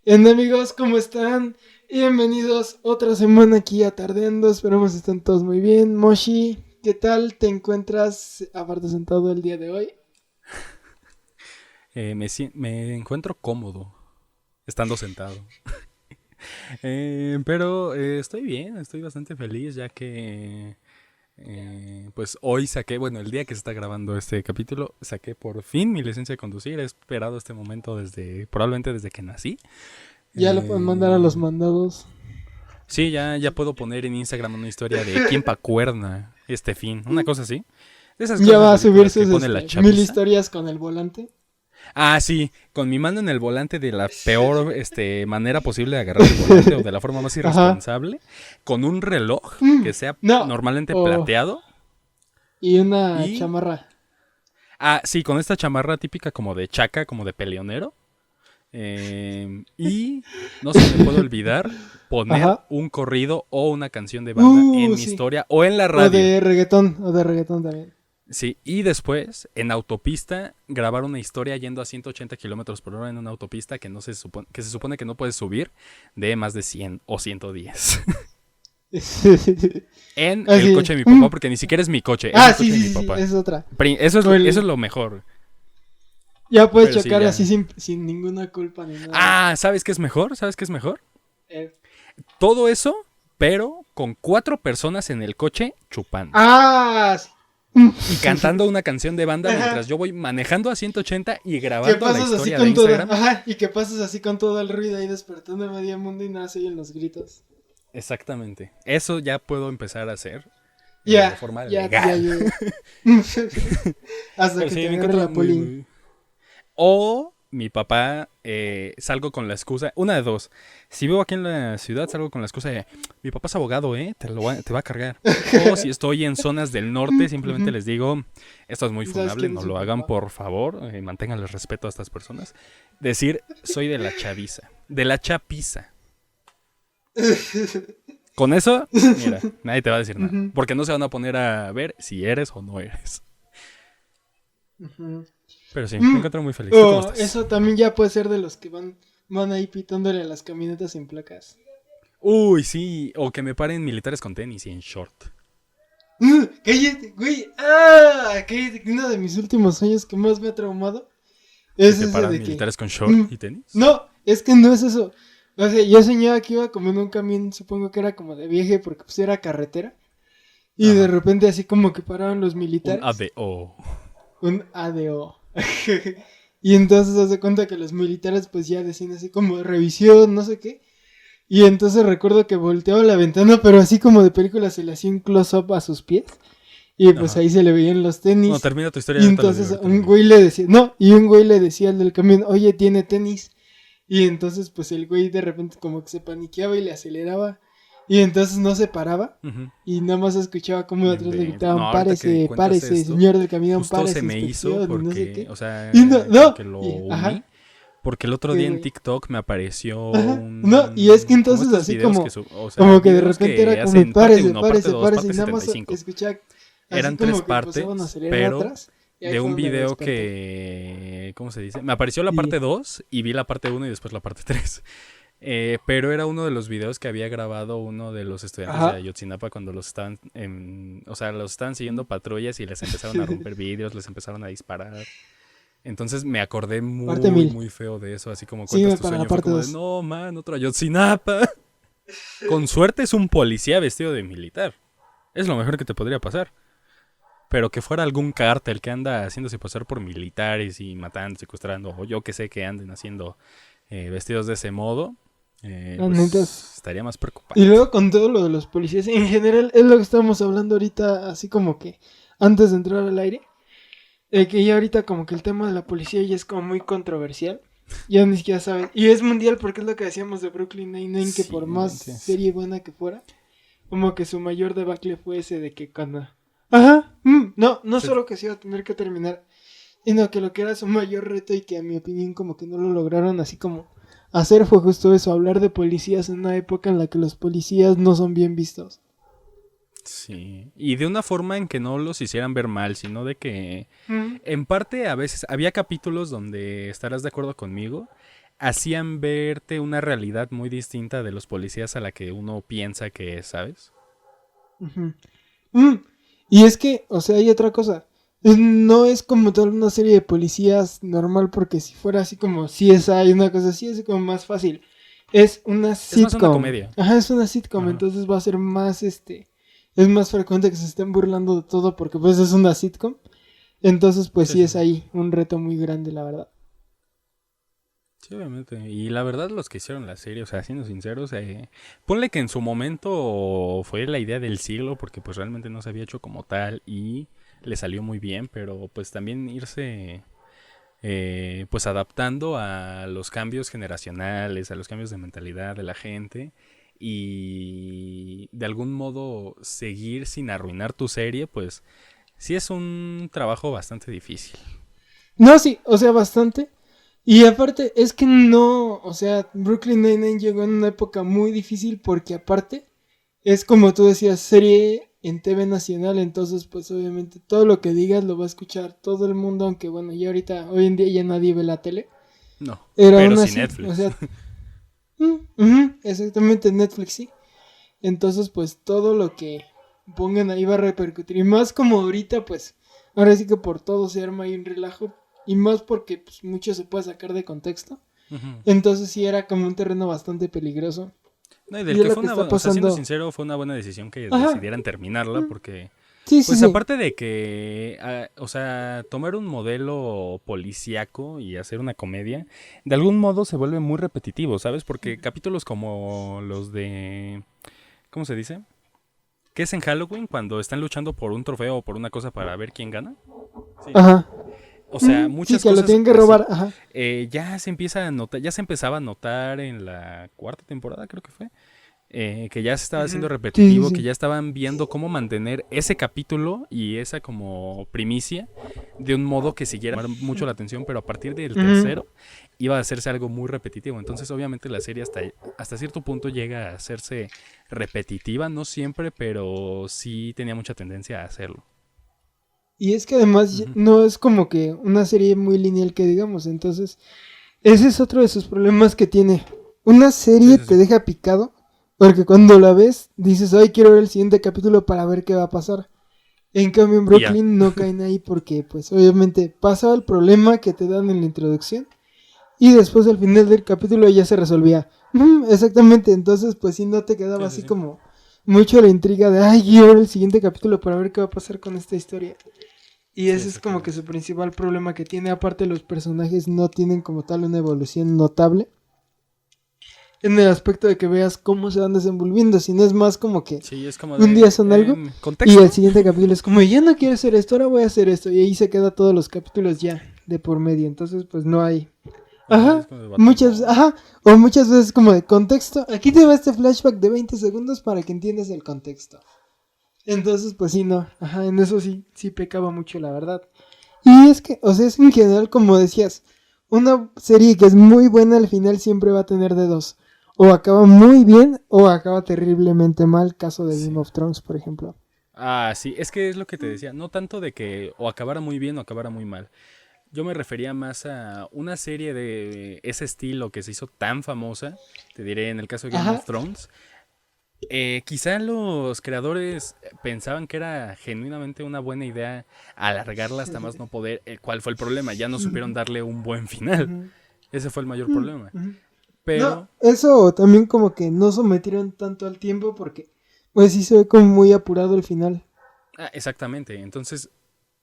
Amigos, ¿cómo están? Bienvenidos otra semana aquí a Tardeando. Esperemos estén todos muy bien. Moshi, ¿qué tal te encuentras aparte sentado el día de hoy? Me encuentro cómodo estando sentado. Pero estoy bien, estoy bastante feliz ya que pues hoy saqué, bueno, el día que se está grabando este capítulo, saqué por fin mi licencia de conducir. He esperado este momento probablemente desde que nací. Ya lo pueden mandar a los Eh, mandados. sí, ya puedo poner en Instagram una historia de quién pacuerna este fin, una cosa así. De esas Ya cosas va a ridículas subirse que pone la 1000 chaviza. historias con el volante. Ah, sí, con mi mano en el volante de la peor manera posible de agarrar el volante o de la forma más Ajá. irresponsable, con un reloj que sea No. normalmente Oh. plateado Y una y... chamarra. Ah, sí, con esta chamarra típica como de chaca, como de peleonero. Y no se me puede olvidar poner Ajá. un corrido o una canción de banda en mi Sí. historia o en la O radio. de reggaetón. O de reggaetón también. Sí, y después, en autopista, grabar una historia yendo a 180 kilómetros por hora en una autopista que se supone que no puedes subir de más de 100 o 110. En el Así. coche de mi papá, porque ni siquiera es mi coche, es el Sí, coche de sí, mi sí, sí. papá. Es otra. Eso O es, eso el, es lo mejor. Ya puedes Pero sí, chocar así ya. sin ninguna culpa ni nada. Ah, ¿sabes qué es mejor? ¿Sabes qué es mejor? Eh, Todo eso, pero con 4 personas en el coche chupando. Ah, sí. Y cantando una canción de banda Ajá. mientras yo voy manejando a 180 y Que grabando la pasas así historia de con todo. Instagram. Ajá. Y que pasas así con todo el ruido ahí despertando a medio mundo y nada se oyen los gritos. Exactamente. Eso ya puedo empezar a hacer de Ya, forma ya legal. llegó. Hasta Pero que sí, te me agarre encuentro la muy, poli. muy... O mi papá, salgo con la excusa, una de dos. Si vivo aquí en la ciudad, salgo con la excusa de, mi papá es abogado, te va a cargar. O si estoy en zonas del norte, simplemente Ujú. les digo, esto es muy ¿Sabes funable, quién es no su lo hagan papá? por favor, mantengan el respeto a estas personas. Decir, soy de la chaviza, de la chapiza. Con eso, mira, nadie te va a decir nada. Ujú, Porque no se van a poner a ver si eres o no eres. ujú. Pero sí, me Mm, encuentro muy feliz. ¿Tú cómo o estás? eso también ya puede ser de los que van ahí pitándole a las camionetas sin placas. Uy, sí, o que me paren militares con tenis y en short. Cállate, güey. Cállate. Uno de mis últimos sueños que más me ha traumado Que es te ese paran de que. militares con short mm, y tenis. no, es que no es eso. O sea, yo soñaba que iba como en un camión, supongo que era como de viaje porque pues era carretera. Y de Ajá. repente así como que paraban los Un militares. ADO. Un ADO. Y entonces hace cuenta que los militares pues ya decían así como revisión, no sé qué. Y entonces recuerdo que volteaba la ventana, pero así como de película se le hacía un close-up a sus pies. Y pues Ajá. ahí se le veían los No, tenis. termina tu historia, Y ahorita lo digo, entonces ahorita lo un digo. güey le decía, no, y un güey le decía al del camión, oye, tiene tenis. Y entonces pues el güey de repente como que se paniqueaba y le aceleraba. Y entonces no se paraba. Ujú. Y nada más escuchaba como No de atrás le inventes. No, gritaban, ahorita que párese, cuentas párese, esto, señor del camión, justo se párese, me hizo inspección, y no sé porque, qué. o Y no, sea, como no, que lo y, uní. ajá, Porque el otro qué día en güey. TikTok me apareció Ajá, no, y es que como entonces estos así videos como, o sea, como que de videos repente era que como, hacen parte párese, uno, parte párese, 2, párese, y parte nada setenta y más cinco escuchaba así Eran tres como que empezaban a partes, acelerar pero atrás, y ahí de fue un donde me video desperté. que, ¿cómo se dice? Me apareció la Y, parte 2 y vi la parte uno y después la parte 3. Pero era uno de los videos que había grabado uno de los estudiantes de ajá. Ayotzinapa cuando o sea, los estaban siguiendo patrullas y les empezaron a romper vidrios, les empezaron a disparar. Entonces me acordé Parte muy, 1000. muy feo de eso, así como cuentas Sígueme tu para la sueño. Fue parte como de, 2. no, man, otro Ayotzinapa. Con suerte es un policía vestido de militar. Es lo mejor que te podría pasar. Pero que fuera algún cártel que anda haciéndose pasar por militares y matando, secuestrando, o yo que sé que anden haciendo vestidos de ese modo, La neta. pues estaría más Y preocupante. luego con todo lo de los policías, en general, es lo que estamos hablando ahorita, así como que antes de entrar al aire. Que ya ahorita como que el tema de la policía ya es como muy controversial. Ya ni siquiera sabes. Y es mundial porque es lo que decíamos de Brooklyn Nine-Nine, que Sí, por no más inventes. serie buena que fuera, como que su mayor debacle fue ese de que cuando... Ajá, no Se- solo que se iba a tener que terminar, sino que lo que era su mayor reto y que a mi opinión como que no lo lograron así como hacer fue justo eso, hablar de policías en una época en la que los policías no son bien vistos. Sí, y de una forma en que no los hicieran ver mal, sino de que Mm, en parte a veces había capítulos donde estarás de acuerdo conmigo. hacían verte una realidad muy distinta de los policías a la que uno piensa que es, ¿sabes? Ujú. Y es que, o sea, hay otra cosa. No es como tal una serie de policías normal, porque si fuera así como CSI, una cosa así, es como más fácil. Es una Es más una sitcom. comedia. Ajá, es una sitcom, Ajá. entonces va a ser más, es más frecuente que se estén burlando de todo porque pues es una sitcom. Entonces, pues Sí, sí sí, es sí. ahí un reto muy grande, la verdad. Sí, obviamente. Y la verdad, los que hicieron la serie, o sea, siendo sinceros, ponle que en su momento fue la idea del siglo, porque pues realmente no se había hecho como tal y le salió muy bien, pero pues también irse pues adaptando a los cambios generacionales, a los cambios de mentalidad de la gente y de algún modo seguir sin arruinar tu serie, pues sí es un trabajo bastante difícil. No, sí, o sea, bastante. Y aparte, es que no, o sea, Brooklyn Nine-Nine llegó en una época muy difícil porque aparte es como tú decías, serie en TV nacional, entonces pues obviamente todo lo que digas lo va a escuchar todo el mundo, aunque bueno, ya ahorita, hoy en día ya nadie ve la tele, No, pero pero aún sin así, o Netflix. sea, exactamente Netflix sí, entonces pues todo lo que pongan ahí va a repercutir, y más como ahorita pues, ahora sí que por todo se arma ahí un relajo, y más porque pues mucho se puede sacar de contexto, Ujú. entonces sí era como un terreno bastante peligroso, No, y del y es que lo fue que una está buena, o sea, siendo pasando, sincero, fue una buena decisión que ajá, decidieran terminarla porque, sí, sí, pues sí. aparte de que, o sea, tomar un modelo policíaco y hacer una comedia, de algún modo se vuelve muy repetitivo, ¿sabes? Porque capítulos como los de, ¿cómo se dice? ¿Qué es en Halloween cuando están luchando por un trofeo o por una cosa para ver quién gana? Sí, ¿no? Ajá. O sea, Sí, muchas que lo cosas tienen que así. robar, ajá. Ya se empieza a notar, ya se empezaba a notar en la cuarta temporada, creo que fue, que ya se estaba haciendo Ujú. Sí, sí, repetitivo, que sí. ya estaban viendo cómo mantener ese capítulo y esa como primicia de un modo que siguiera llamar mucho la atención, pero a partir del Ujú. tercero iba a hacerse algo muy repetitivo. Entonces, obviamente, la serie hasta cierto punto llega a hacerse repetitiva, no siempre, pero sí tenía mucha tendencia a hacerlo. Y es que además Ujú. no es como que una serie muy lineal que digamos, entonces ese es otro de sus problemas que tiene. Una Sí, serie sí, te sí. deja picado porque cuando la ves dices, ay, quiero ver el siguiente capítulo para ver qué va a pasar. En cambio en Y ya. Brooklyn no caen ahí porque pues obviamente pasa el problema que te dan en la introducción y después al final del capítulo ya se resolvía. Exactamente, entonces pues sí no te quedaba Sí, sí, así sí. como mucho la intriga de, ay, quiero ver el siguiente capítulo para ver qué va a pasar con esta historia. Y Sí, ese es como que exactamente. su principal problema que tiene. Aparte los personajes no tienen como tal una evolución notable. En el aspecto de que veas cómo se van desenvolviendo. Si no es más como que Sí, es como un día de son algo y el contexto. siguiente capítulo es como, ya no quiero hacer esto, ahora voy a hacer esto. Y ahí se queda todos los capítulos ya de por medio. Entonces pues no hay. Ajá, es Ajá. como de vato, Muchas, no. ajá, o muchas veces como de contexto. Aquí te va este flashback de 20 segundos para que entiendas el contexto. Entonces, pues sí, no. Ajá, en eso sí, sí pecaba mucho, la verdad. Y es que, o sea, es en general, como decías, una serie que es muy buena al final siempre va a tener de dos. O acaba muy bien o acaba terriblemente mal. Caso de Game Sí. of Thrones, por ejemplo. Ah, sí, es que es lo que te decía, no tanto de que o acabara muy bien o acabara muy mal. Yo me refería más a una serie de ese estilo que se hizo tan famosa, te diré en el caso de Game of Ajá. Thrones. Quizá los creadores pensaban que era genuinamente una buena idea alargarla hasta más no poder. ¿Cuál fue el problema? Ya no supieron darle un buen final. Ujú, Ese fue el mayor ujú, problema. ujú. No, Pero, eso también como que no sometieron tanto al tiempo porque pues sí se ve como muy apurado el final. exactamente. Entonces,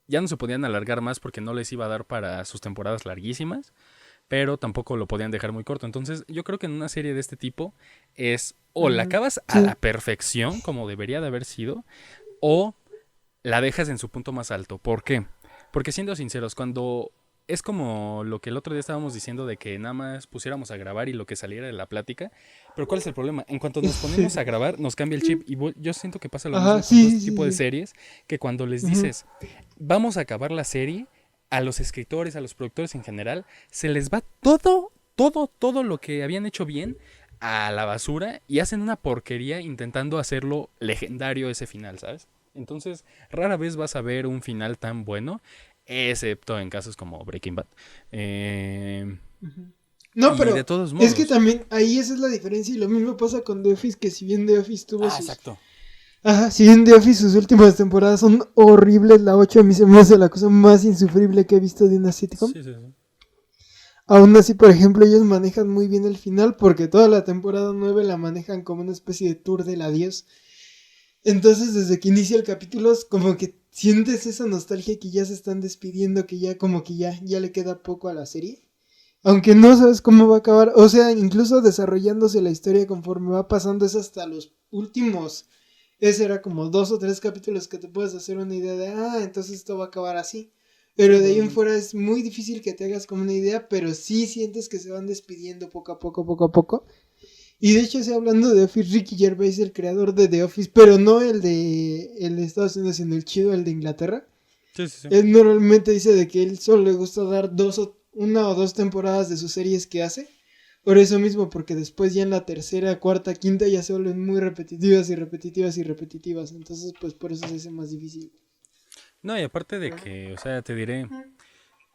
ya no se podían alargar más porque no les iba a dar para sus temporadas larguísimas, pero tampoco lo podían dejar muy corto. Entonces, yo creo que en una serie de este tipo es o la Ujú, acabas a la sí. perfección, como debería de haber sido, o la dejas en su punto más alto. ¿Por qué? Porque siendo sinceros, cuando es como lo que el otro día estábamos diciendo de que nada más pusiéramos a grabar y lo que saliera de la plática, pero ¿cuál es el problema? En cuanto nos ponemos a grabar, nos cambia el chip y yo siento que pasa lo Ajá, mismo con todo sí, este sí, sí, tipo de sí. series, que cuando les Ujú, dices, vamos a acabar la serie, a los escritores, a los productores en general, se les va todo lo que habían hecho bien a la basura y hacen una porquería intentando hacerlo legendario ese final, ¿sabes? Entonces, rara vez vas a ver un final tan bueno, excepto en casos como Breaking Bad. Eh, ujú. No, Y de pero todos es que modos. también ahí esa es la diferencia y lo mismo pasa con The Office, que si bien The Office tuvo sus... Exacto. Ajá, si bien The Office sus últimas temporadas son horribles, la 8 a mí se me hace la cosa más insufrible que he visto de una sitcom. Sí, sí, sí. Aún así, por ejemplo, ellos manejan muy bien el final porque toda la temporada 9 la manejan como una especie de tour del adiós. Entonces, desde que inicia el capítulo, es como que sientes esa nostalgia que ya se están despidiendo, que ya como que ya le queda poco a la serie. Aunque no sabes cómo va a acabar, o sea, incluso desarrollándose la historia conforme va pasando es hasta los últimos. Ese era como 2 o 3 capítulos que te puedes hacer una idea de, entonces esto va a acabar así. Sí, Pero de ahí en probablemente. fuera es muy difícil que te hagas como una idea, pero sí sientes que se van despidiendo poco a poco, poco a poco. Y de hecho, hablando de Office, Ricky Gervais, el creador de The Office, pero no el de Estados Unidos, sino el chido, el de Inglaterra. Sí, sí, sí. Él normalmente dice de que él solo le gusta dar 1 o 2 temporadas de sus series que hace. Por eso mismo, porque después ya en la tercera, cuarta, quinta ya se vuelven muy repetitivas y repetitivas y repetitivas. Entonces, pues por eso se hace más difícil. No, y aparte de que, o sea, te diré,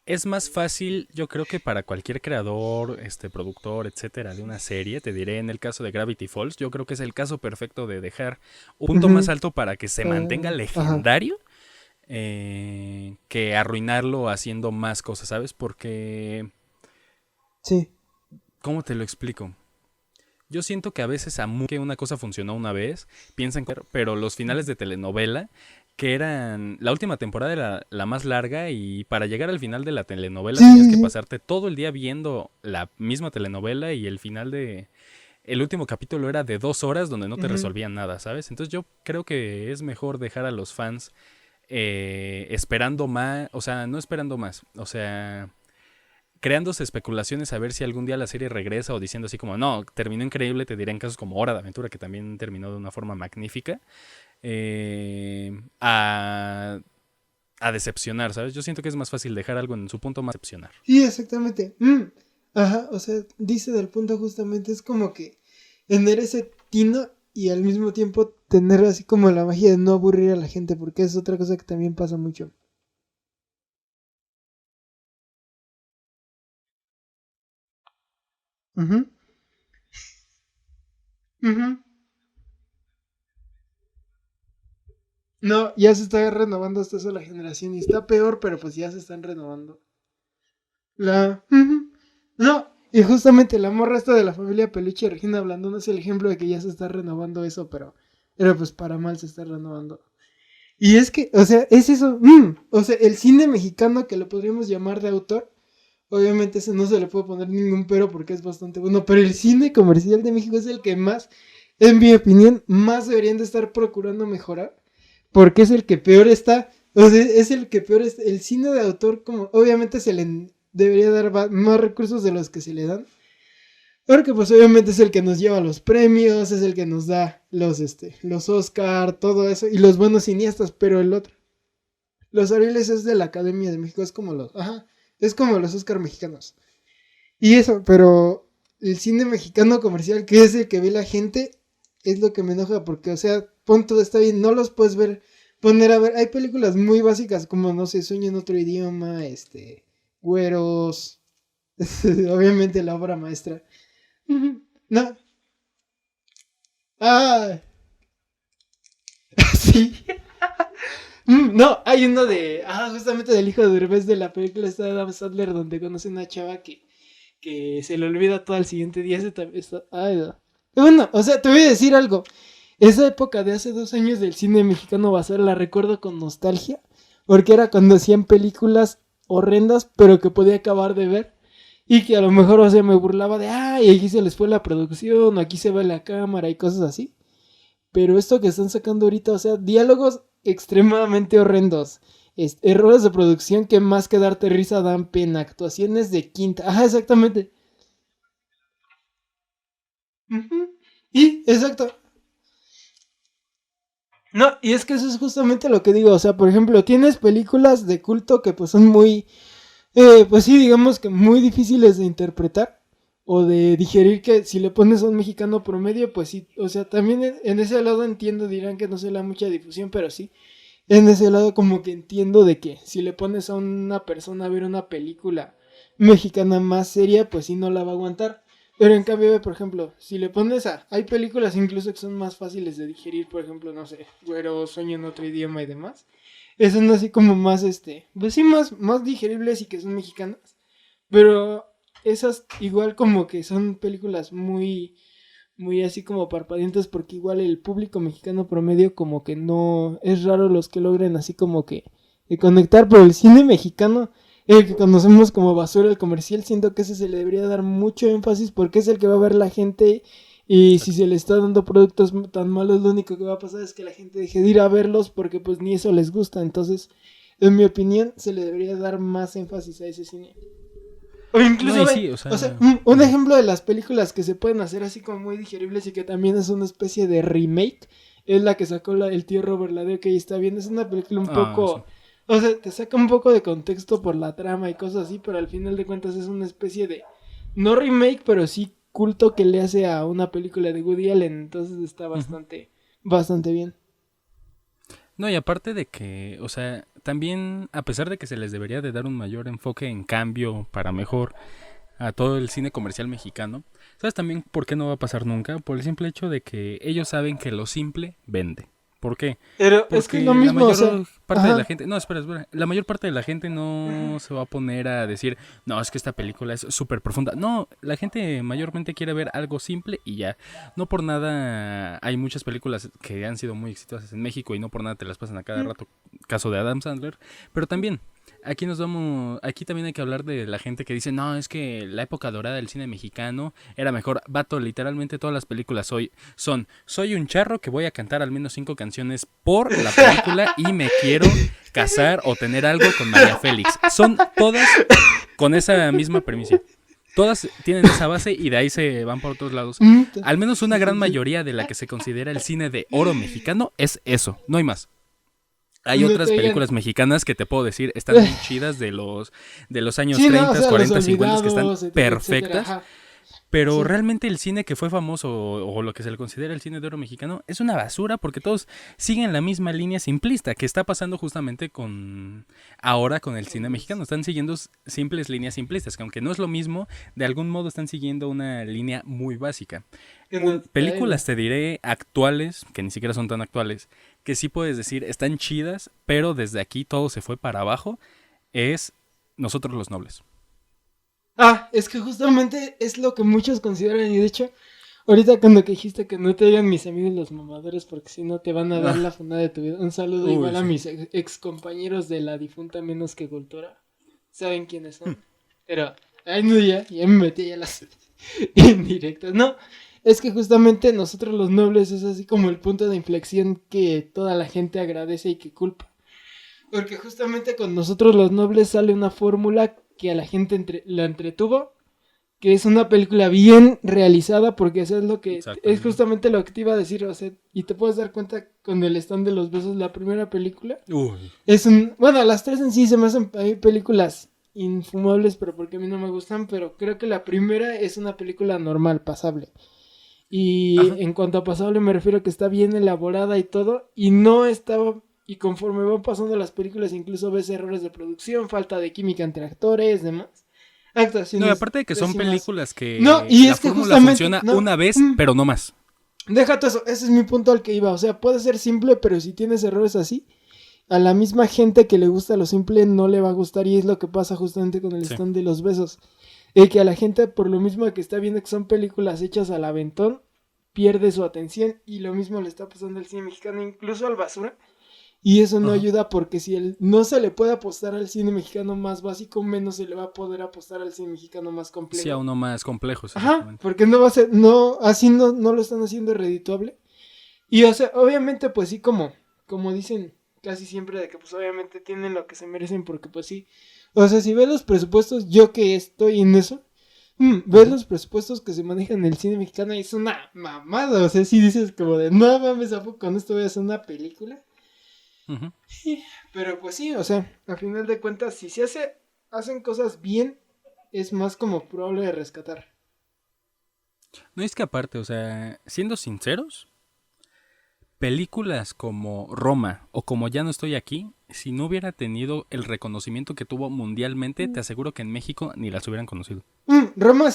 es más fácil, yo creo que para cualquier creador, productor, etcétera, de una serie, te diré en el caso de Gravity Falls, yo creo que es el caso perfecto de dejar un punto más Ujú. alto para que se mantenga Ajá. legendario, que arruinarlo haciendo más cosas, ¿sabes? Porque, Sí. ¿cómo te lo explico? Yo siento que a veces que una cosa funcionó una vez, piensan que, pero los finales de telenovela, que eran, la última temporada era la más larga y para llegar al final de la telenovela Sí, tenías sí, que sí. pasarte todo el día viendo la misma telenovela y el final de, el último capítulo era de 2 horas donde no te Ujú. resolvían nada, ¿sabes? Entonces yo creo que es mejor dejar a los fans esperando más, o sea, no esperando más, o sea, creándose especulaciones a ver si algún día la serie regresa o diciendo así como, no, terminó increíble, te diré en casos como Hora de Aventura, que también terminó de una forma magnífica, a decepcionar, ¿sabes? Yo siento que es más fácil dejar algo en su punto más decepcionar. Sí, exactamente. Ajá, o sea, dice del punto justamente, es como que tener ese tino y al mismo tiempo tener así como la magia de no aburrir a la gente, porque es otra cosa que también pasa mucho. Ujú, ujú. No, ya se está renovando hasta eso la generación y está peor, pero pues ya se están renovando. Ujú. No, y justamente la morra esta de la familia Peluche, Regina Blandón, es el ejemplo de que ya se está renovando eso, pero pues para mal se está renovando. Y es que, o sea, es eso. O sea, el cine mexicano que lo podríamos llamar de autor, obviamente ese no se le puede poner ningún pero porque es bastante bueno, pero el cine comercial de México es el que más, en mi opinión, más deberían de estar procurando mejorar, porque es el que peor está. O sea, es el que peor está. El cine de autor, como obviamente se le debería dar más recursos de los que se le dan. Porque pues obviamente es el que nos lleva los premios, es el que nos da los Oscar, todo eso, y los buenos cineastas, pero el otro. Los Arieles es de la Academia de México, es como los Oscar mexicanos. Y eso, pero el cine mexicano comercial, que es el que ve la gente, es lo que me enoja, porque, o sea, punto, está bien, no los puedes poner a ver, hay películas muy básicas, como, no sé, Sueño en otro idioma, Güeros, obviamente la obra maestra. No, ah, sí. No, hay uno justamente del hijo de Derbez de la película está de Adam Sandler donde conoce una chava que se le olvida todo al siguiente día. Ay, no. Bueno, o sea, te voy a decir algo. Esa época de hace 2 años del cine mexicano basal la recuerdo con nostalgia, porque era cuando hacían películas horrendas, pero que podía acabar de ver. Y que a lo mejor, o sea, me burlaba de, aquí se les fue la producción, o aquí se ve la cámara y cosas así. Pero esto que están sacando ahorita, o sea, diálogos extremadamente horrendos. Errores de producción que más que darte risa dan pena. Actuaciones de quinta. Ajá, exactamente. Ujú. Y, exacto. No, y es que eso es justamente lo que digo. O sea, por ejemplo, tienes películas de culto que pues son muy, pues sí, digamos que muy difíciles de interpretar o de digerir, que si le pones a un mexicano promedio, pues sí, o sea, también en ese lado entiendo, dirán que no se le da mucha difusión, pero sí, en ese lado como que entiendo de que si le pones a una persona a ver una película mexicana más seria, pues sí no la va a aguantar. Pero en cambio, por ejemplo, si le pones a... Hay películas incluso que son más fáciles de digerir, por ejemplo, no sé, Güero, Sueño en otro idioma y demás. Esas son así como más, pues sí, más digeribles y que son mexicanas. Pero esas igual como que son películas muy así como parpadeantes porque igual el público mexicano promedio como que no... Es raro los que logren así como que conectar, pero el cine mexicano, el que conocemos como basura, el comercial, siento que ese se le debería dar mucho énfasis porque es el que va a ver la gente y si Exacto. se le está dando productos tan malos, lo único que va a pasar es que la gente deje de ir a verlos porque pues ni eso les gusta. Entonces, en mi opinión, se le debería dar más énfasis a ese cine. O No, incluso y ve, sí, o o sea, sea... un ujú. ejemplo de las películas que se pueden hacer así como muy digeribles y que también es una especie de remake, es la que sacó el tío Robert Ladeo, que ahí está bien, es una película un Ah, sí. poco, o sea, te saca un poco de contexto por la trama y cosas así, pero al final de cuentas es una especie de, no remake, pero sí culto que le hace a una película de Woody Allen, entonces está Ujú. bastante bien. No, y aparte de que, o sea, también, a pesar de que se les debería de dar un mayor enfoque en cambio para mejor a todo el cine comercial mexicano, ¿sabes también por qué no va a pasar nunca? Por el simple hecho de que ellos saben que lo simple vende. ¿Por qué? Pero es que es lo Porque la mismo, o sea, mayor parte de la ajá. gente, no, espera, la mayor parte de la gente no se va a poner a decir, no, es que esta película es súper profunda. No, la gente mayormente quiere ver algo simple y ya. No por nada hay muchas películas que han sido muy exitosas en México y no por nada te las pasan a cada rato, caso de Adam Sandler, pero también aquí también hay que hablar de la gente que dice, no, es que la época dorada del cine mexicano era mejor. Vato, literalmente todas las películas hoy soy un charro que voy a cantar al menos 5 canciones por la película y me quiero casar o tener algo con María Félix. Son todas con esa misma premisa. Todas tienen esa base y de ahí se van por otros lados. Al menos una Sí, gran sí, sí. mayoría de la que se considera el cine de oro mexicano es eso, no hay más. Hay No te otras digan. películas mexicanas que te puedo decir están muy chidas de los años Sí, no, o 30, sea, Los 40, 50 que están Olvidados, etcétera, etcétera, perfectas. ajá. Pero Sí. realmente el cine que fue famoso o lo que se le considera el cine de oro mexicano es una basura porque todos siguen la misma línea simplista que está pasando justamente con ahora con el cine mexicano. Están siguiendo simples líneas simplistas, que aunque no es lo mismo, de algún modo están siguiendo una línea muy básica. Que no te Películas traigo. te diré actuales, que ni siquiera son tan actuales, que sí puedes decir están chidas, pero desde aquí todo se fue para abajo, es Nosotros los Nobles. Es que justamente es lo que muchos consideran. Y de hecho, ahorita cuando que dijiste que no te digan mis amigos los mamadores, porque si no te van a dar la Ah, fundada de tu vida. Un saludo uy, igual a sí. mis ex compañeros de la difunta Menos que Cultura. Saben quiénes son. Pero, ay, no, ya me metí a las indirectas. No, es que justamente nosotros los nobles es así como el punto de inflexión que toda la gente agradece y que culpa. Porque justamente con nosotros los nobles sale una fórmula que a la gente la entretuvo, que es una película bien realizada, porque eso es lo que es Exactamente. justamente lo que te iba a decir, o sea, y te puedes dar cuenta con el stand de los besos, la primera película Uy. es un, bueno, las tres en sí se me hacen hay películas infumables, pero porque a mí no me gustan, pero creo que la primera es una película normal, pasable. Y Ajá. en cuanto a pasable me refiero a que está bien elaborada y todo. Y no estaba... Y conforme van pasando las películas incluso ves errores de producción, falta de química entre actores, demás. No, y Actuaciones aparte de que son pésimas. películas No, que y la es que fórmula justamente... funciona No. una vez, pero no más. Deja todo eso. Ese es mi punto al que iba. O sea, puede ser simple, pero si tienes errores así, a la misma gente que le gusta lo simple no le va a gustar. Y es lo que pasa justamente con el Sí. stand de los besos. Que a la gente, por lo mismo que está viendo que son películas hechas al aventón, pierde su atención. Y lo mismo le está pasando al cine mexicano, incluso al basura. Y eso no Ajá. ayuda porque si no se le puede apostar al cine mexicano más básico, menos se le va a poder apostar al cine mexicano más Sí, a complejo. uno más complejos, Ajá, exactamente. porque no va a ser, no, así no lo están haciendo redituable. Y o sea, obviamente pues sí, como dicen casi siempre de que pues obviamente tienen lo que se merecen porque pues sí. O sea, si ves los presupuestos, yo que estoy en eso, ves Ujú. los presupuestos que se manejan en el cine mexicano y es una mamada. O sea, si dices como de, no mames, ¿a poco con esto voy a hacer una película? Ujú. Pero pues sí, o sea, a final de cuentas, si hacen cosas bien, es más como probable de rescatar. No es que aparte, o sea, siendo sinceros, películas como Roma o como Ya no estoy aquí, si no hubiera tenido el reconocimiento que tuvo mundialmente, te aseguro que en México ni las hubieran conocido.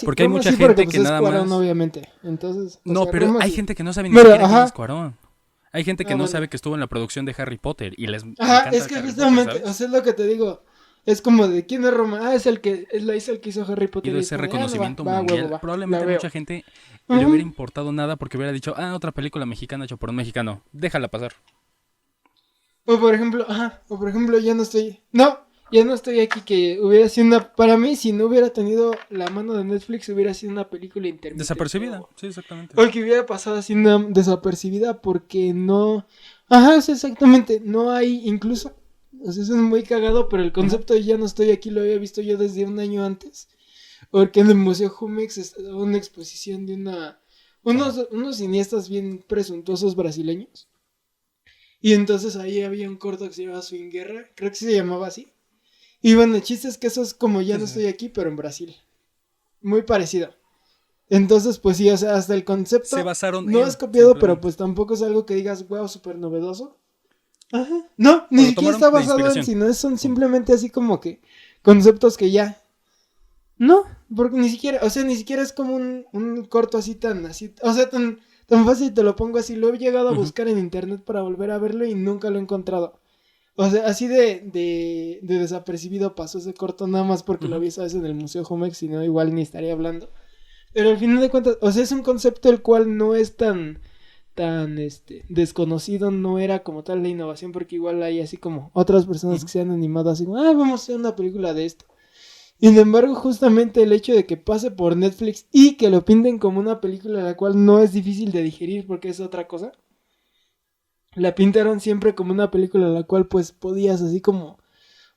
Porque hay Roma mucha sí, porque gente pues que es nada Cuarón, más... obviamente. Entonces, o No, sea, pero Roma hay sí. gente que no sabe ni Pero, siquiera quién es ajá, Cuarón. Hay gente que no bueno. sabe que estuvo en la producción de Harry Potter y les Ajá, encanta es que Harry Potter, justamente, o ¿sabes? sea, es lo que te digo. Es como de quién es Roma. Ah, es el que hizo Harry Potter. Tenido Y es ese como de, ah, no va, reconocimiento va, huevo, mundial, va. La probablemente a veo. mucha gente le hubiera Ujú. importado nada porque hubiera dicho, otra película mexicana hecha por un mexicano, déjala pasar. O por ejemplo, ya no estoy aquí que hubiera sido una, para mí, si no hubiera tenido la mano de Netflix, hubiera sido una película intermitente Desapercibida, sí, exactamente. o que hubiera pasado así una desapercibida porque no, ajá, es exactamente, no hay, incluso, o sea, eso es muy cagado, pero el Ujú. concepto de ya no estoy aquí lo había visto yo desde un año antes, porque en el Museo Jumex estaba una exposición de Ajá. unos cineastas bien presuntuosos brasileños. Y entonces ahí había un corto que se llamaba Swing Guerra, creo que se llamaba así. Y bueno, el chiste es que eso es como ya Sí, no sí, sí. estoy aquí, pero en Brasil. Muy parecido. Entonces, pues sí, o sea, hasta el Se concepto basaron no es en, copiado, pero simplemente. pues tampoco es algo que digas, wow, súper novedoso. Ajá. No, O ni lo siquiera tomaron está de basado en inspiración. sí, no son Punto. simplemente así como que conceptos que ya. No, porque ni siquiera, o sea, ni siquiera es como un corto así, o sea, tan fácil te lo pongo así. Lo he llegado a Ujú. buscar en internet para volver a verlo y nunca lo he encontrado. O sea, así de desapercibido pasó ese corto nada más porque lo Ujú. vi, ¿sabes? En el Museo Jumex, si no, igual ni estaría hablando. Pero al final de cuentas, o sea, es un concepto el cual no es tan desconocido, no era como tal la innovación, porque igual hay así como otras personas que Ujú. se han animado así como, vamos a hacer una película de esto. Sin embargo, justamente el hecho de que pase por Netflix y que lo pinten como una película la cual no es difícil de digerir porque es otra cosa, la pintaron siempre como una película la cual pues podías así como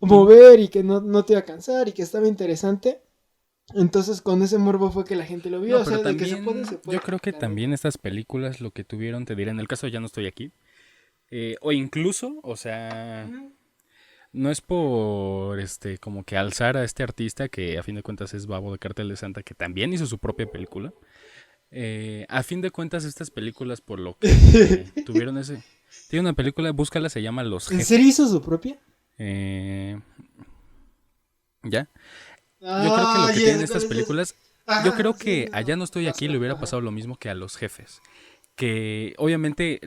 Ujú. mover y que no te iba a cansar y que estaba interesante. Entonces con ese morbo fue que la gente lo vio, No, o pero sea, de que se puede, se también, yo puede, creo que la neta. también estas películas lo que tuvieron, te diré, en el caso de Ya no estoy aquí, o incluso, o sea, Ujú. no es por, como que alzar a este artista que a fin de cuentas es Babo de Cartel de Santa, que también hizo su propia película. A fin de cuentas, estas películas, por lo que tuvieron ese... Tiene una película, búscala, se llama Los ¿En serio Jefes. hizo su propia? Eh, ¿Ya? Yo creo que lo Ah, que ya tienen sé cuál estas es ese. películas, yo Ajá, creo sí, que no, allá no estoy aquí le basta, hubiera ajá. pasado lo mismo que a Los Jefes. Que obviamente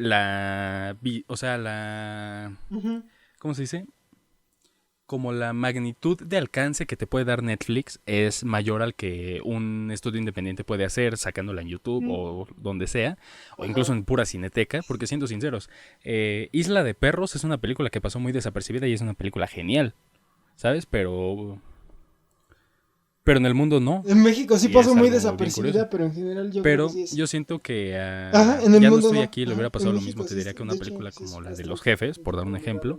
o sea, Ujú. ¿cómo se dice? Como la magnitud de alcance que te puede dar Netflix es mayor al que un estudio independiente puede hacer sacándola en YouTube Mm. o donde sea, o incluso Ajá. en pura cineteca, porque siendo sinceros, Isla de Perros es una película que pasó muy desapercibida y es una película genial, ¿sabes? Pero en el mundo no, En México sí y pasó es muy algo bien curioso. desapercibida, pero en general yo creo que Pero sí es. yo siento que Ajá, en el Ya no mundo estoy no. aquí, le hubiera Ajá, en pasado lo mismo, México te sí, diría que de una hecho, película sí es como la de Los bastante. Jefes, por dar un ejemplo,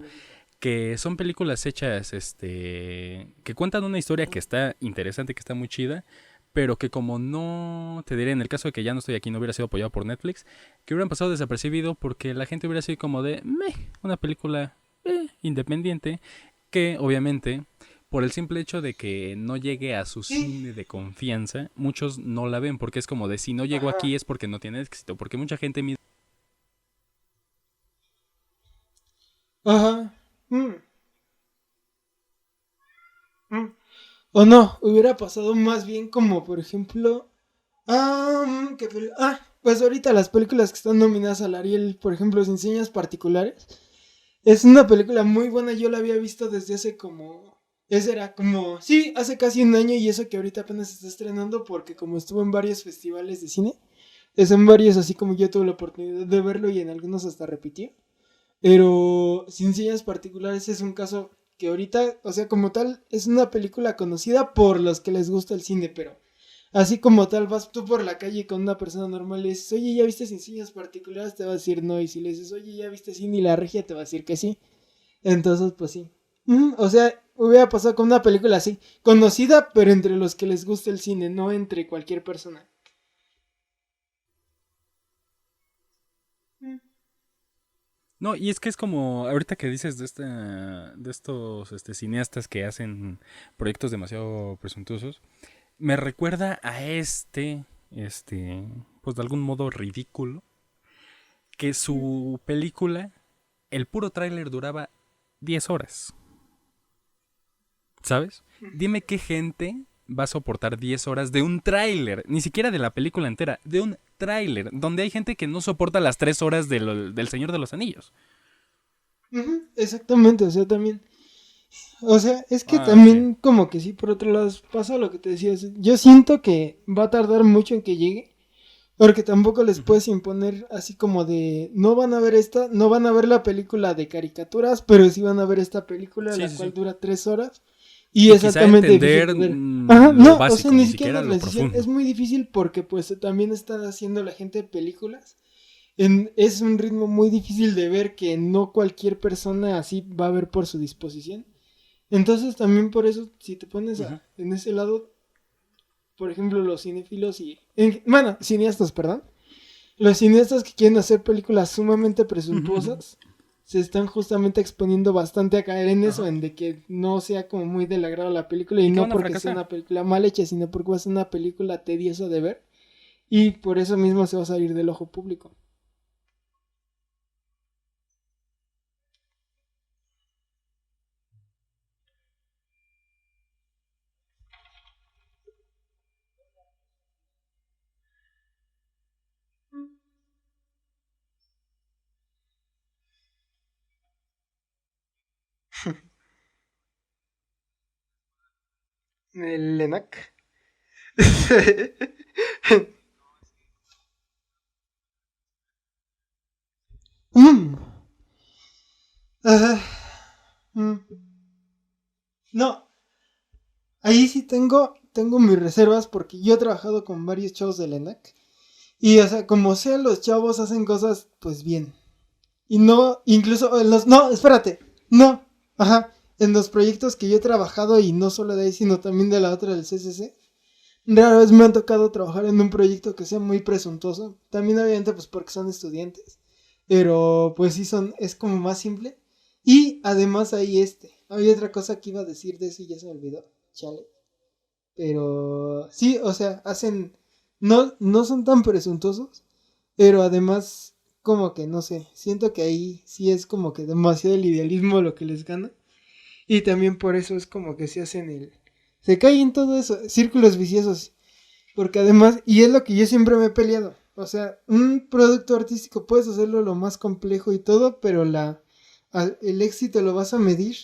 que son películas hechas, que cuentan una historia que está interesante, que está muy chida, pero que como no, te diré, en el caso de que Ya no estoy aquí no hubiera sido apoyado por Netflix, que hubieran pasado desapercibido porque la gente hubiera sido como de, una película independiente, que obviamente, por el simple hecho de que no llegue a su Sí. cine de confianza, muchos no la ven porque es como de, si no llegó Ajá. aquí es porque no tiene éxito, porque mucha gente Ajá. Mm, mm. O no, hubiera pasado más bien como, por ejemplo. Pues ahorita las películas que están nominadas al Ariel, por ejemplo, Sin Señas Particulares. Es una película muy buena, yo la había visto desde hace como... Ese era como... Sí, hace casi un año y eso que ahorita apenas se está estrenando porque como estuvo en varios festivales de cine, es en varios así como yo tuve la oportunidad de verlo y en algunos hasta repitió. Pero Sin Señas Particulares es un caso que ahorita, o sea, como tal, es una película conocida por los que les gusta el cine, pero así como tal, vas tú por la calle con una persona normal y le dices, oye, ¿ya viste Sin Señas Particulares? Te va a decir no. Y si le dices, oye, ¿ya viste Cine y la Regia? Te va a decir que sí. Entonces, pues sí. O sea, hubiera pasado con una película así, conocida, pero entre los que les gusta el cine, no entre cualquier persona. Mm. No, y es que es como, ahorita que dices de estos cineastas que hacen proyectos demasiado presuntuosos, me recuerda a pues de algún modo ridículo, que su película, el puro tráiler duraba 10 horas. ¿Sabes? Dime qué gente va a soportar 10 horas de un tráiler, ni siquiera de la película entera, de un tráiler, donde hay gente que no soporta las 3 horas del Señor de los Anillos. Exactamente, o sea, también. O sea, es que Sí. también como que sí, por otro lado, pasa lo que te decía. Yo siento que va a tardar mucho en que llegue, porque tampoco les puedes imponer así como de, no van a ver esta, no van a ver la película de caricaturas, pero sí van a ver esta película, Sí, la sí, cual sí. dura 3 horas. Y Y quizá exactamente difícil entender de ver. lo No, o básico, sea, ni ni siquiera siquiera la lo transición profundo. es muy difícil porque pues también está haciendo la gente películas. Es un ritmo muy difícil de ver que no cualquier persona así va a ver por su disposición. Entonces también por eso, si te pones Ujú. en ese lado, por ejemplo, los cinéfilos bueno, cineastas, perdón. Los cineastas que quieren hacer películas sumamente presuntuosas se están justamente exponiendo bastante a caer en eso, Ajá. en de que no sea como muy del agrado la película y Y que no van a porque sea fracasar. una película mal hecha, sino porque va a ser una película tediosa de ver y por eso mismo se va a salir del ojo público. El ENAC. Mm. Ah, mm. No, ahí sí tengo mis reservas porque yo he trabajado con varios chavos del ENAC. Y o sea, como sea, los chavos hacen cosas pues bien. Y no, incluso en los... No, espérate. No. Ajá. En los proyectos que yo he trabajado y no solo de ahí, sino también de la otra del CCC. Rara vez me han tocado trabajar en un proyecto que sea muy presuntuoso. También obviamente pues porque son estudiantes. Pero pues sí es como más simple. Y además hay había otra cosa que iba a decir de eso y ya se me olvidó. Chale. Pero sí, o sea, no son tan presuntuosos. Pero además, como que no sé. Siento que ahí sí es como que demasiado el idealismo lo que les gana. Y también por eso es como que se hacen se caen todo eso, círculos viciosos. Porque además, y es lo que yo siempre me he peleado. O sea, un producto artístico puedes hacerlo lo más complejo y todo, pero el éxito lo vas a medir,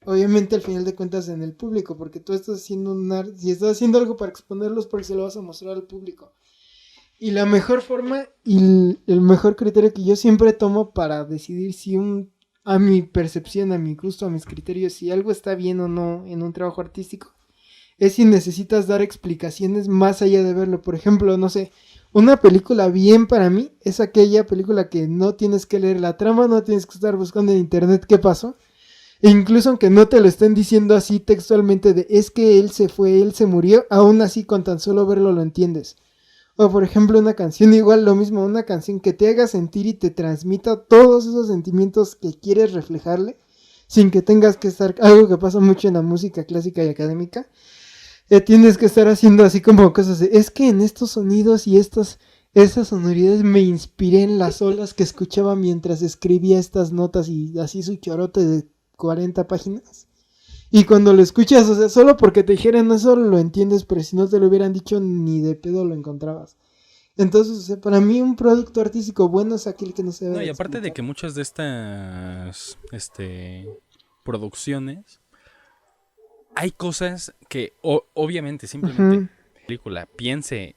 obviamente al final de cuentas en el público, porque tú estás haciendo si estás haciendo algo para exponerlos, porque se lo vas a mostrar al público. Y la mejor forma y el mejor criterio que yo siempre tomo para decidir si a mi percepción, a mi gusto, a mis criterios, si algo está bien o no en un trabajo artístico, es si necesitas dar explicaciones más allá de verlo. Por ejemplo, no sé, una película bien para mí es aquella película que no tienes que leer la trama, no tienes que estar buscando en internet qué pasó. E incluso aunque no te lo estén diciendo así textualmente de es que él se fue, él se murió, aún así con tan solo verlo lo entiendes. O por ejemplo una canción igual lo mismo, una canción que te haga sentir y te transmita todos esos sentimientos que quieres reflejarle, sin que tengas que estar, algo que pasa mucho en la música clásica y académica, tienes que estar haciendo así como cosas de, es que en estos sonidos y esas sonoridades me inspiré en las olas que escuchaba mientras escribía estas notas y así su chorote de 40 páginas. Y cuando lo escuchas, o sea, solo porque te dijeran eso lo entiendes, pero si no te lo hubieran dicho ni de pedo lo encontrabas. Entonces, o sea, para mí un producto artístico bueno es aquel que no se debe No, de y aparte de explicar. que muchas de estas producciones, hay cosas que obviamente simplemente Ujú. la película piense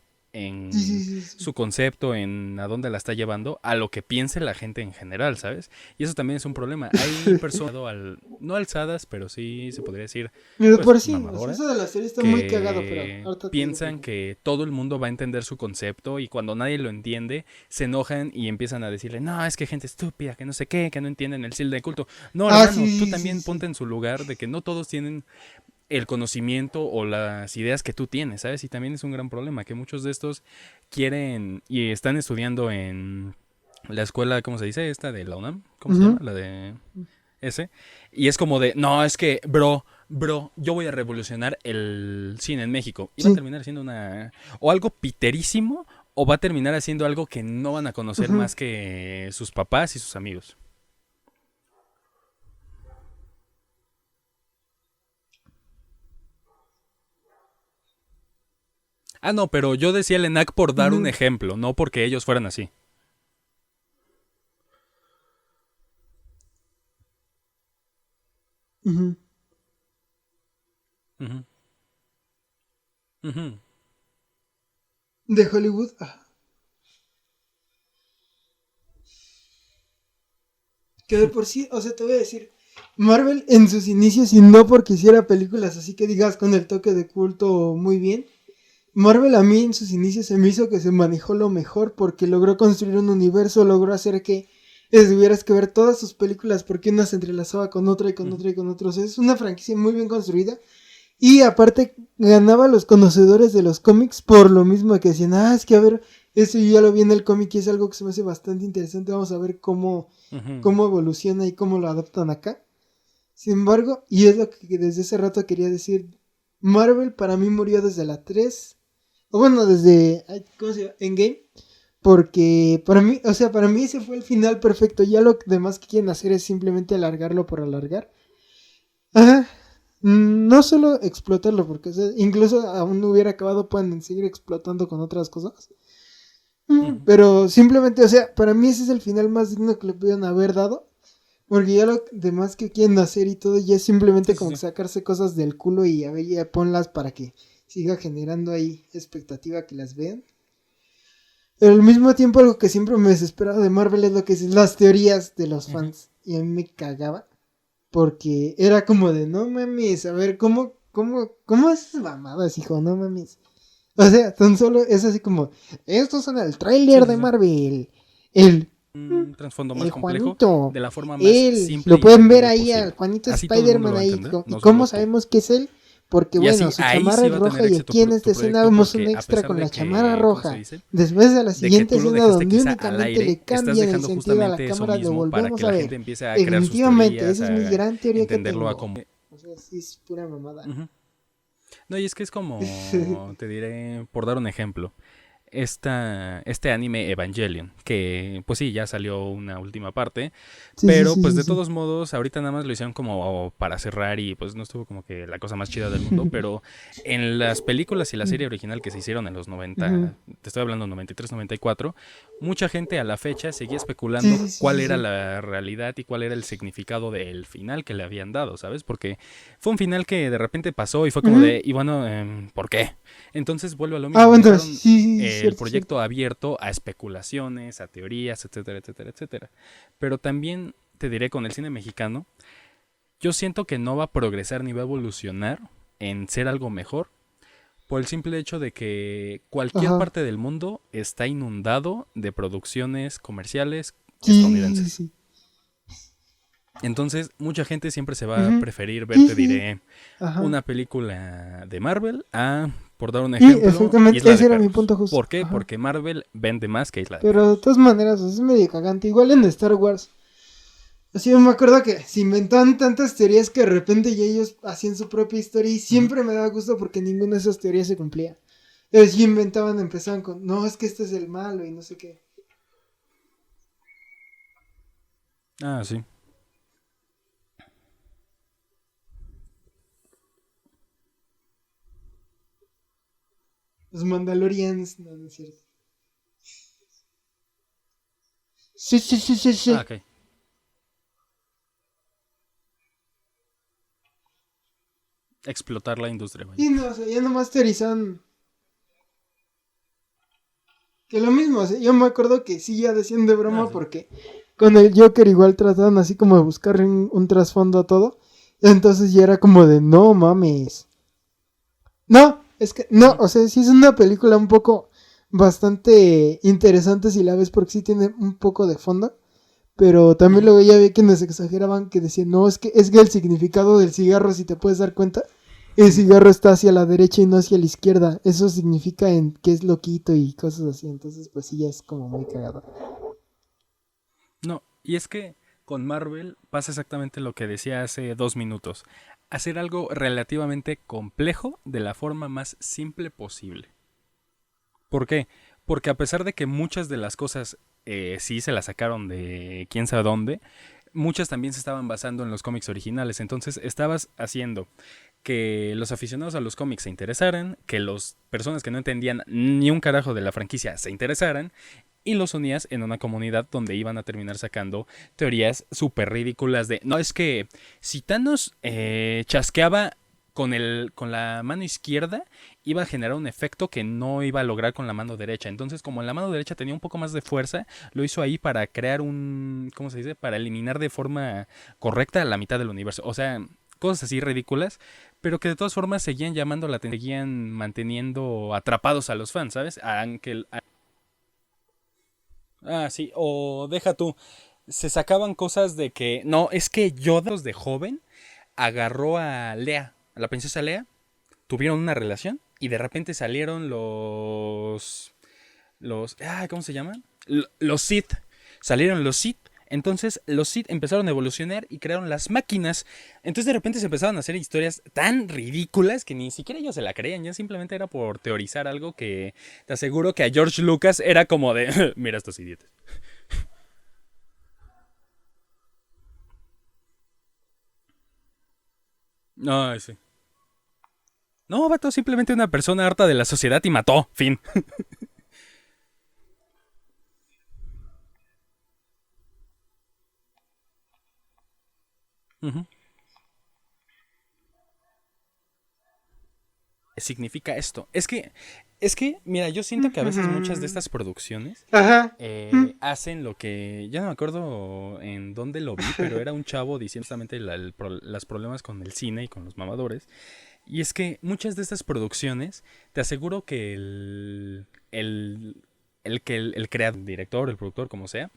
Sí, sí, en sí, sí. su concepto, en a dónde la está llevando, a lo que piense la gente en general, ¿sabes? Y eso también es un problema. Hay personas, no alzadas, pero sí se podría decir, Pero pues, por sí, o sea, eso mamadoras, de la serie está muy cagado, pero que ahorita te digo por piensan qué. que todo el mundo va a entender su concepto y cuando nadie lo entiende, se enojan y empiezan a decirle, no, es que gente estúpida, que no sé qué, que no entienden el stile de culto. No, Ah, hermano, tú sí, sí, sí, también sí. ponte en su lugar de que no todos tienen el conocimiento o las ideas que tú tienes, ¿sabes? Y también es un gran problema que muchos de estos quieren y están estudiando en la escuela, ¿cómo se dice? Esta de la UNAM, ¿cómo se llama? Ujú. La de ese. Y es como de, no, es que, bro, yo voy a revolucionar el cine en México. Y va a Sí. terminar siendo o algo piterísimo o va a terminar haciendo algo que no van a conocer Ujú. más que sus papás y sus amigos. Ah, no, pero yo decía el ENAC por dar un Ujú. ejemplo, no porque ellos fueran así. Ujú. Ujú, ujú, De Hollywood. Que de por sí, o sea, te voy a decir, Marvel en sus inicios, y no porque hiciera películas así que digas con el toque de culto muy bien, Marvel a mí en sus inicios se me hizo que se manejó lo mejor porque logró construir un universo, logró hacer que tuvieras que ver todas sus películas porque una se entrelazaba con otra y con ujú, otra y con otra. O sea, es una franquicia muy bien construida. Y aparte ganaba a los conocedores de los cómics por lo mismo que decían, es que a ver, eso yo ya lo vi en el cómic y es algo que se me hace bastante interesante, vamos a ver ujú. cómo evoluciona y cómo lo adaptan acá. Sin embargo, y es lo que desde ese rato quería decir, Marvel para mí murió desde la 3 o bueno, desde, ¿cómo se llama? Endgame, porque para mí, o sea, para mí ese fue el final perfecto, ya lo demás que quieren hacer es simplemente alargarlo por alargar. Ajá. No solo explotarlo, porque o sea, incluso aún no hubiera acabado, pueden seguir explotando con otras cosas. Ujú. Pero simplemente, o sea, para mí ese es el final más digno que le pudieron haber dado. Porque ya lo demás que quieren hacer y todo, ya es simplemente Sí, sí, como que sí. sacarse cosas del culo y a ver, ya ponlas para que siga generando ahí expectativa que las vean. Pero al mismo tiempo, algo que siempre me desesperaba de Marvel es lo que es las teorías de los Ujú. fans. Y a mí me cagaba. Porque era como de, no mames, a ver, ¿cómo esas mamadas, hijo? No mames. O sea, tan solo es así como, estos son el Sí, tráiler sí, de sí. Marvel. El, Un trasfondo más el complejo Juanito. de la forma más Él, simple lo y pueden ver entendible ahí al posible. Juanito Así todo el mundo Spider-Man lo va a ahí. entender, ¿Y no cómo solo tú. sabemos que es él? Porque Y bueno, así, su ahí chamarra sí es va a roja tener y éxito aquí en tu esta escena proyecto vemos un porque a extra pesar con de la chamarra que, ¿cómo se roja. dice? Después de la De que siguiente tú lo escena dejaste donde quizá al únicamente aire, le estás cambian el dejando sentido a la justamente eso cámara, lo mismo para volvemos que a la ver. gente empiece a crear sus Definitivamente, teorías, esa es mi a gran teoría que entenderlo a tengo. como... O sea, sí es pura mamada. Ujú. No, y es que es como, te diré, por dar un ejemplo, este anime Evangelion, que pues sí, ya salió una última parte, Sí, sí, pero sí, pues sí, de sí. todos modos, ahorita nada más lo hicieron como para cerrar y pues no estuvo como que la cosa más chida del mundo, pero en las películas y la serie original que se hicieron en los Ujú. 90, te estoy hablando 93, 94, mucha gente a la fecha seguía Sí, especulando sí, sí, cuál sí, era sí. la realidad y cuál era el significado del final que le habían dado, ¿sabes? Porque fue un final que de repente pasó y fue como Ujú. de, y bueno, ¿por qué? Entonces vuelve a lo Ah, mismo, bueno, sí, dejaron sí, sí, el cierto, cierto. proyecto abierto a especulaciones, a teorías, etcétera, etcétera, etcétera. Pero también te diré con el cine mexicano, yo siento que no va a progresar ni va a evolucionar en ser algo mejor por el simple hecho de que cualquier Ajá. parte del mundo está inundado de producciones comerciales Sí, sí, sí, estadounidenses. sí. Entonces, mucha gente siempre se va a Ujú. preferir ver, Sí, te sí, sí. diré, Ajá. una película de Marvel a, por dar un Sí, ejemplo, exactamente, Isla de ese era mi Perros. punto justo. ¿Por qué? Ajá. Porque Marvel vende más que Isla de Pero de Perros. todas maneras, o sea, es medio cagante. Igual en Star Wars. Así me acuerdo que se inventaban tantas teorías que de repente ya ellos hacían su propia historia y Ujú. siempre me daba gusto porque ninguna de esas teorías se cumplía. Ellos ya inventaban, empezaban con, no, es que este es el malo y no sé qué. Ah, sí. Los Mandalorians, no, no es cierto. Sí, sí, sí, sí, Ah, sí. ok. Explotar la industria, vaya. Y no, o sea, ya nomás teorizaban que lo mismo, o sea, yo me acuerdo que sí ya decían de Ah, broma sí. porque con el Joker igual trataban así como de buscar un trasfondo a todo. Entonces ya era como de, no mames. No, es que, no, Ujú. o sea, sí es una película un poco bastante interesante si la ves porque sí tiene un poco de fondo. Pero también Ujú. luego ya vi quienes exageraban que decían, no, es que el significado del cigarro, si te puedes dar cuenta, el cigarro está hacia la derecha y no hacia la izquierda. Eso significa en que es loquito y cosas así. Entonces, pues sí, ya es como muy cagado. No, y es que con Marvel pasa exactamente lo que decía hace 2 minutos. Hacer algo relativamente complejo de la forma más simple posible. ¿Por qué? Porque a pesar de que muchas de las cosas sí se las sacaron de quién sabe dónde, muchas también se estaban basando en los cómics originales. Entonces estabas haciendo que los aficionados a los cómics se interesaran, que las personas que no entendían ni un carajo de la franquicia se interesaran, y los unías en una comunidad donde iban a terminar sacando teorías súper ridículas de, no, es que si Thanos chasqueaba con la mano izquierda, iba a generar un efecto que no iba a lograr con la mano derecha. Entonces, como la mano derecha tenía un poco más de fuerza, lo hizo ahí para crear un, ¿cómo se dice? Para eliminar de forma correcta la mitad del universo. O sea, cosas así ridículas, pero que de todas formas seguían llamando la atención, seguían manteniendo atrapados a los fans, ¿sabes? Sí, o deja tú, se sacaban cosas de que, no, es que Yoda de joven agarró a Lea, a la princesa Lea, tuvieron una relación y de repente salieron ¿cómo se llaman? Los Sith. Salieron los Sith. Entonces los Sith empezaron a evolucionar y crearon las máquinas. Entonces de repente se empezaron a hacer historias tan ridículas que ni siquiera ellos se la creían. Ya simplemente era por teorizar algo que te aseguro que a George Lucas era como de, mira estos idiotas. No, sí. No, vato, simplemente una persona harta de la sociedad y mató. Fin. Ujú. Significa esto. Mira, yo siento que a veces muchas de Ujú. estas producciones Ajá. Mm. hacen lo que, ya no me acuerdo en dónde lo vi, pero era un chavo diciendo justamente los problemas con el cine y con los mamadores. Y es que muchas de estas producciones, te aseguro que el creador, el director, el productor, como sea,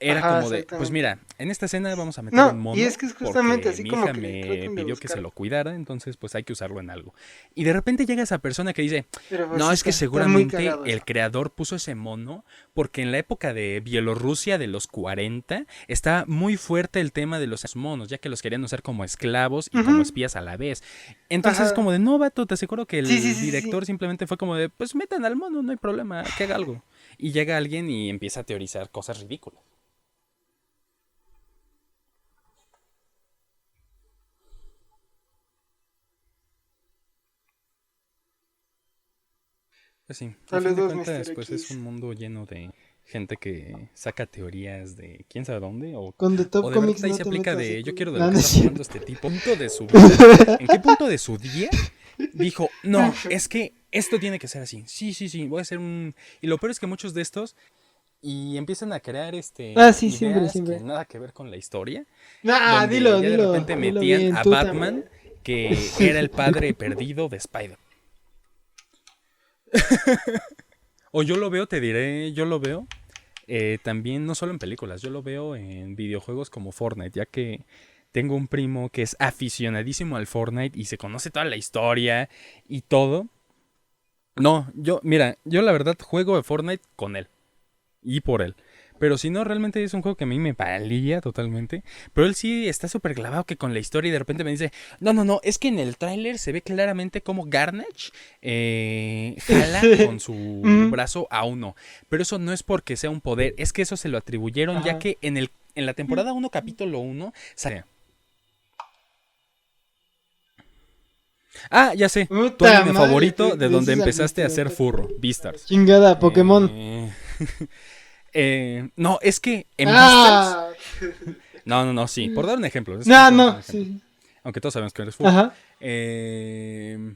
era Ajá, como de, pues exactamente. mira, en esta escena vamos a meter un No, y es mono que es justamente porque así mi como hija que me tratan de pidió que se buscar. lo cuidara, entonces pues hay que usarlo en algo. Y de repente llega esa persona que dice, Pero pues no, sí es que está muy seguramente cagado el eso. creador puso ese mono porque en la época de Bielorrusia de los 40 está muy fuerte el tema de los monos, ya que los querían usar como esclavos y como Ujú. espías a la vez. Entonces es como Ajá. de, no, vato, te aseguro que Sí, sí, el sí, sí, director sí. simplemente fue como de, pues metan al mono, no hay problema, que haga algo. Y llega alguien y empieza a teorizar cosas ridículas. Pues sí, a fin de Saludos, cuentas, Mr. pues es un X. mundo lleno de gente que saca teorías de quién sabe dónde, Con The o Top de verdad Comics ahí no se te aplica metas, de yo Secu. quiero de lo No, que no es está cierto. fumando este tipo. Punto de su vida. ¿En qué punto de su día dijo, no, es que esto tiene que ser así? Sí, sí, sí, voy a hacer un... Y lo peor es que muchos de estos y empiezan a crear Ah, sí, siempre, ideas que siempre. nada que ver con la historia, Ah, donde dilo, ya de dilo. repente Dilo metían bien, a tú Batman, también. que era el padre perdido de Spider. O yo lo veo, te diré, yo lo veo también no solo en películas, yo lo veo en videojuegos como Fortnite, ya que tengo un primo que es aficionadísimo al Fortnite y se conoce toda la historia y todo. No, mira, yo la verdad juego de Fortnite con él y por él. Pero si no, realmente es un juego que a mí me valía totalmente. Pero él sí está súper clavado que con la historia y de repente me dice, no, no, no, es que en el tráiler se ve claramente como Garnage jala con su Ujú. brazo a uno. Pero eso no es porque sea un poder, es que eso se lo atribuyeron ya Ajá. que en la temporada uno capítulo uno sale... Ah, ya sé, tu Puta anime madre, favorito de donde dices al empezaste a Mr. ser Otaku. furro, Beastars. Chingada, Pokémon. Eh... no, es que en Beastars. Ah. No, no, no, sí. Por dar un ejemplo. Es No, simplemente un no, ejemplo. sí. Aunque todos sabemos que eres furro. Ajá. Eh,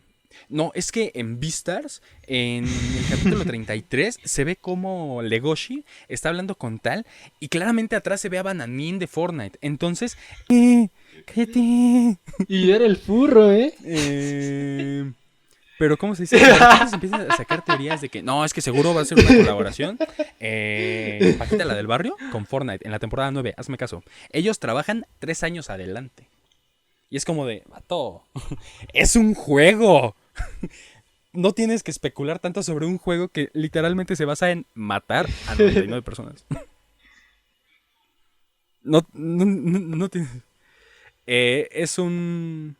no, es que en Beastars, en el capítulo 33, se ve como Legoshi está hablando con Tal. Y claramente atrás se ve a Bananín de Fortnite. Entonces, cállate. Y era el furro, ¿eh? Eh, pero, ¿cómo se dice? De repente se empiezan a sacar teorías de que no, es que seguro va a ser una colaboración. Paquita, la del barrio, con Fortnite en la temporada 9. Hazme caso. Ellos trabajan 3 años adelante. Y es como de, vato, es un juego. No tienes que especular tanto sobre un juego que literalmente se basa en matar a 99 personas. No, no, no, no tienes. Es un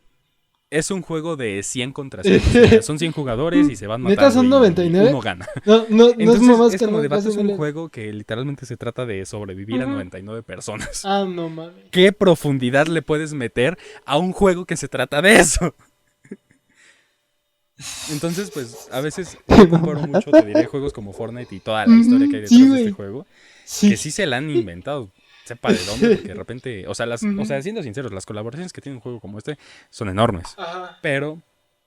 es un juego de 100 contra 100. O sea, son 100 jugadores y se van matando. ¿Neta son 99? Y uno gana. No es mamás es que como no, de vato, casi es no un juego que literalmente se trata de sobrevivir a 99 personas. Ah, no mames. ¿Qué profundidad le puedes meter a un juego que se trata de eso? Entonces, pues, a veces yo comparo mucho, te diré, juegos como Fortnite y toda la historia que hay detrás de este juego. Sí. Que sí se la han inventado. Sepa de dónde, porque de repente, o sea, siendo sinceros, las colaboraciones que tiene un juego como este son enormes. Ajá. Pero,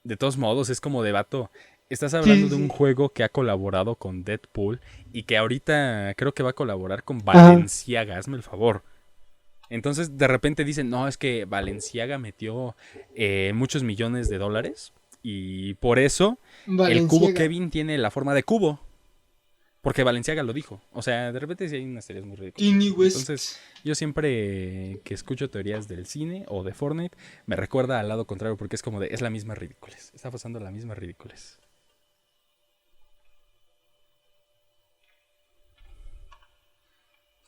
de todos modos, es como de vato. Estás hablando de un juego que ha colaborado con Deadpool y que ahorita creo que va a colaborar con Balenciaga, hazme el favor. Entonces, de repente dicen, no, es que Balenciaga metió muchos millones de dólares y por eso el cubo Kevin tiene la forma de cubo. Porque Balenciaga lo dijo. O sea, de repente sí hay unas teorías muy ridículas. Entonces, yo siempre que escucho teorías del cine o de Fortnite, me recuerda al lado contrario porque es como de, es la misma ridículas. Está pasando la misma ridículas.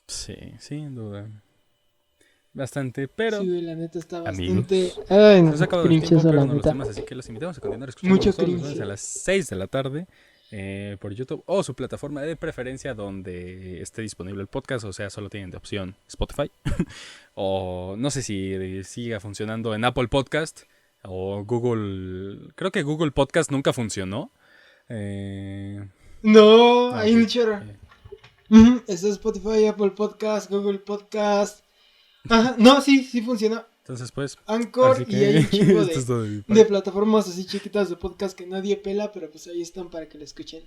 Sí, sin duda. Bastante, pero... Sí, la neta está amigos, bastante... Ay, no, nos ha acabado el tiempo, pero no los temas, así que los invitamos a continuar escuchando mucho todos los cringe. lunes a las 6 de la tarde por YouTube o su plataforma de preferencia donde esté disponible el podcast, o sea, solo tienen de opción Spotify o no sé si siga funcionando en Apple Podcast o Google, creo que Google Podcast nunca funcionó. No, hay un ok. chorro. Está Spotify, Apple Podcast, Google Podcast. Ajá, no, sí funcionó. Entonces, pues, Anchor y hay un chingo esto es todo de mi parte. de plataformas así chiquitas de podcast que nadie pela, pero pues ahí están para que lo escuchen.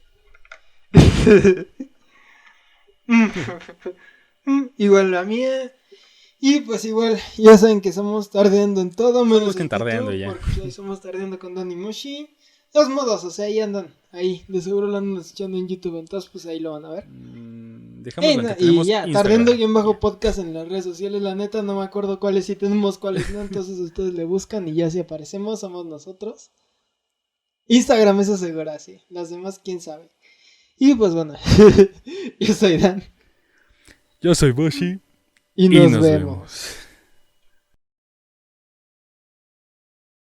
Igual la mía. Y pues igual, ya saben que somos tardeando en todo, menos busquen en Tardeando YouTube, ya. porque pues, ahí somos tardeando con Dani Moshi. Dos modos, o sea, ahí andan, ahí, de seguro lo andan escuchando en YouTube, entonces pues ahí lo van a ver. Dejémoslo en que tenemos Y ya, Instagram. Tardeando podcast en las redes sociales, la neta no me acuerdo cuáles sí tenemos, cuáles no, entonces ustedes le buscan y ya si aparecemos, somos nosotros. Instagram, eso seguro, sí, las demás quién sabe. Y pues bueno, yo soy Dan. Yo soy Boshi. Y nos vemos.